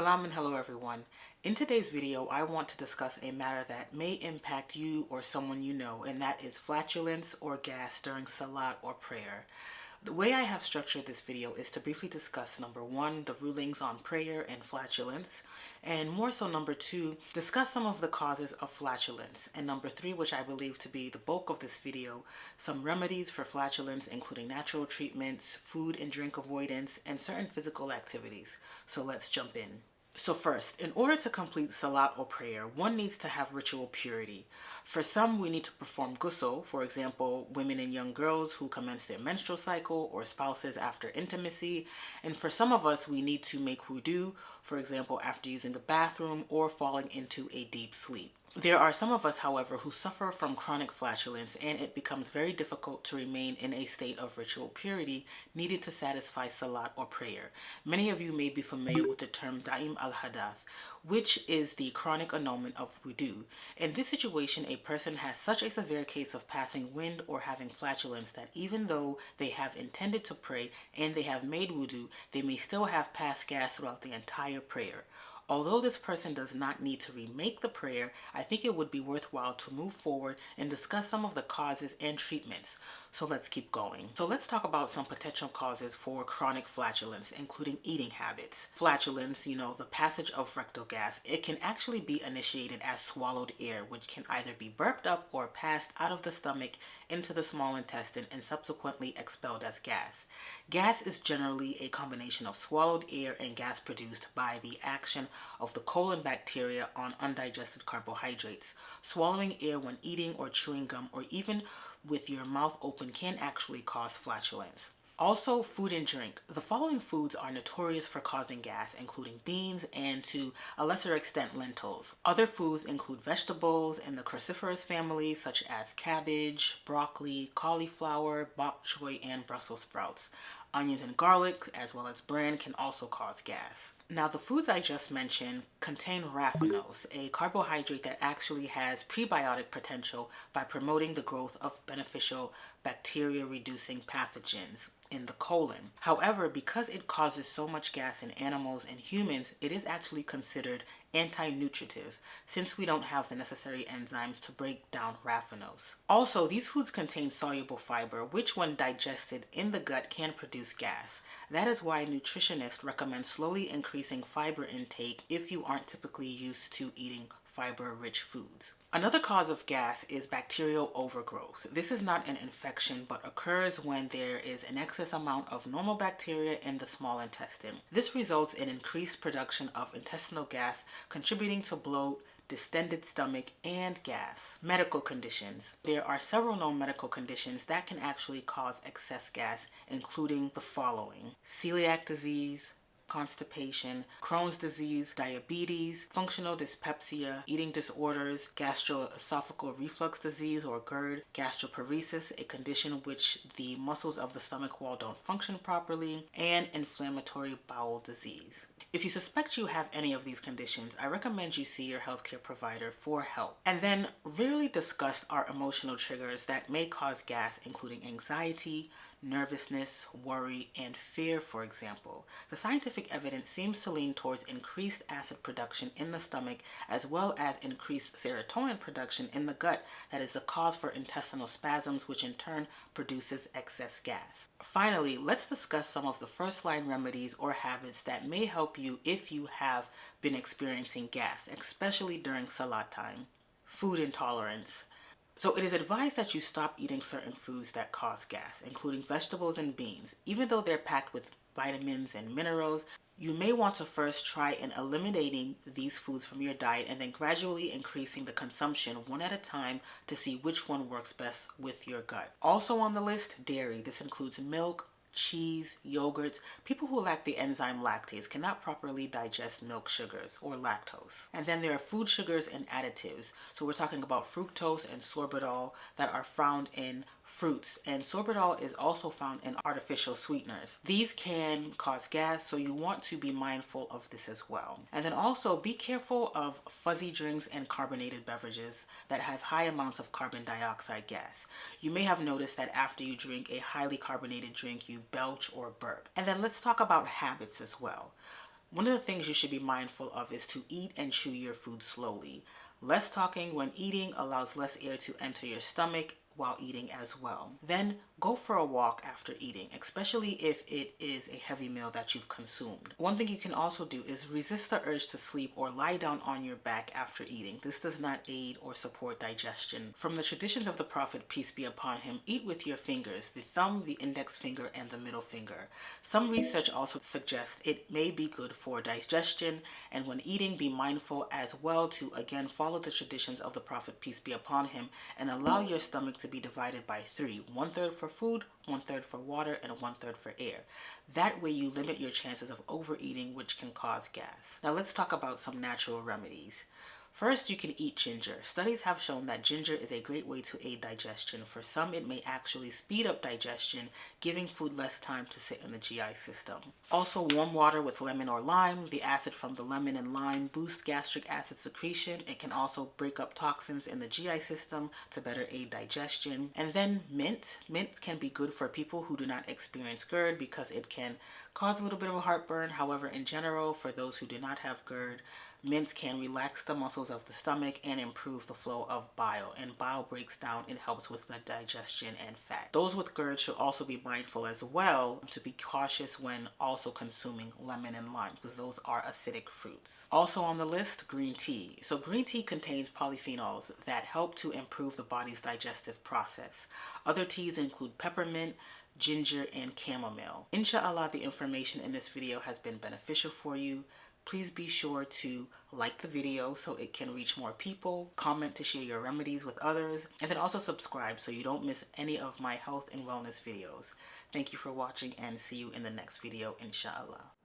Salam and hello everyone. In today's video, I want to discuss a matter that may impact you or someone you know, and that is flatulence or gas during salat or prayer. The way I have structured this video is to briefly discuss number one, the rulings on prayer and flatulence, and more so number two, discuss some of the causes of flatulence, and number three, which I believe to be the bulk of this video, some remedies for flatulence, including natural treatments, food and drink avoidance, and certain physical activities. So let's jump in. So first, in order to complete salat or prayer, one needs to have ritual purity. For some, we need to perform ghusl, for example, women and young girls who commence their menstrual cycle or spouses after intimacy. And for some of us, we need to make wudu, for example, after using the bathroom or falling into a deep sleep. There are some of us, however, who suffer from chronic flatulence, and it becomes very difficult to remain in a state of ritual purity needed to satisfy salat or prayer. Many of you may be familiar with the term da'im al-hadath, which is the chronic annulment of wudu. In this situation, a person has such a severe case of passing wind or having flatulence that even though they have intended to pray and they have made wudu, they may still have passed gas throughout the entire prayer. Although this person does not need to remake the prayer, I think it would be worthwhile to move forward and discuss some of the causes and treatments. So let's keep going. So let's talk about some potential causes for chronic flatulence, including eating habits. Flatulence, the passage of rectal gas, it can actually be initiated as swallowed air, which can either be burped up or passed out of the stomach into the small intestine and subsequently expelled as gas. Gas is generally a combination of swallowed air and gas produced by the action of the colon bacteria on undigested carbohydrates. Swallowing air when eating or chewing gum or even with your mouth open can actually cause flatulence. Also, food and drink. The following foods are notorious for causing gas, including beans and, to a lesser extent, lentils. Other foods include vegetables in the cruciferous family, such as cabbage, broccoli, cauliflower, bok choy, and Brussels sprouts. Onions and garlic, as well as bran, can also cause gas. Now, the foods I just mentioned contain raffinose, a carbohydrate that actually has prebiotic potential by promoting the growth of beneficial bacteria-reducing pathogens in the colon. However, because it causes so much gas in animals and humans, it is actually considered anti-nutritive since we don't have the necessary enzymes to break down raffinose. Also, these foods contain soluble fiber, which when digested in the gut can produce gas. That is why nutritionists recommend slowly increasing fiber intake if you aren't typically used to eating fiber-rich foods. Another cause of gas is bacterial overgrowth. This is not an infection but occurs when there is an excess amount of normal bacteria in the small intestine. This results in increased production of intestinal gas, contributing to bloat, distended stomach, and gas. Medical conditions. There are several known medical conditions that can actually cause excess gas, including the following: celiac disease, constipation, Crohn's disease, diabetes, functional dyspepsia, eating disorders, gastroesophageal reflux disease or GERD, gastroparesis, a condition which the muscles of the stomach wall don't function properly, and inflammatory bowel disease. If you suspect you have any of these conditions, I recommend you see your healthcare provider for help. And then rarely discussed are emotional triggers that may cause gas, including anxiety, nervousness, worry, and fear, for example. The scientific evidence seems to lean towards increased acid production in the stomach as well as increased serotonin production in the gut that is the cause for intestinal spasms, which in turn produces excess gas. Finally, let's discuss some of the first-line remedies or habits that may help you if you have been experiencing gas, especially during salat time. Food intolerance. So it is advised that you stop eating certain foods that cause gas, including vegetables and beans. Even though they're packed with vitamins and minerals, you may want to first try in eliminating these foods from your diet and then gradually increasing the consumption one at a time to see which one works best with your gut. Also on the list, dairy. This includes milk, cheese, yogurts. People who lack the enzyme lactase cannot properly digest milk sugars or lactose. And then there are food sugars and additives. So we're talking about fructose and sorbitol that are found in fruits, and sorbitol is also found in artificial sweeteners. These can cause gas, so you want to be mindful of this as well. And then also be careful of fuzzy drinks and carbonated beverages that have high amounts of carbon dioxide gas. You may have noticed that after you drink a highly carbonated drink, you belch or burp. And then let's talk about habits as well. One of the things you should be mindful of is to eat and chew your food slowly. Less talking when eating allows less air to enter your stomach while eating as well. Then go for a walk after eating, especially if it is a heavy meal that you've consumed. One thing you can also do is resist the urge to sleep or lie down on your back after eating. This does not aid or support digestion. From the traditions of the Prophet, peace be upon him, eat with your fingers, the thumb, the index finger, and the middle finger. Some research also suggests it may be good for digestion, and when eating, be mindful as well to again follow the traditions of the Prophet, peace be upon him, and allow your stomach to be divided by three: 1/3 for food, 1/3 for water, and 1/3 for air. That way you limit your chances of overeating, which can cause gas. Now let's talk about some natural remedies. First, you can eat ginger. Studies have shown that ginger is a great way to aid digestion. For some, it may actually speed up digestion, giving food less time to sit in the GI system. Also, warm water with lemon or lime. The acid from the lemon and lime boosts gastric acid secretion. It can also break up toxins in the GI system to better aid digestion. And then mint. Mint can be good for people who do not experience GERD because it can cause a little bit of a heartburn. However, in general, for those who do not have GERD, mints can relax the muscles of the stomach and improve the flow of bile. And bile breaks down, it helps with the digestion and fat. Those with GERD should also be mindful as well to be cautious when also consuming lemon and lime because those are acidic fruits. Also on the list, green tea. So green tea contains polyphenols that help to improve the body's digestive process. Other teas include peppermint, ginger, and chamomile. Inshallah, the information in this video has been beneficial for you. Please be sure to like the video so it can reach more people, comment to share your remedies with others, and then also subscribe so you don't miss any of my health and wellness videos. Thank you for watching and see you in the next video, inshallah.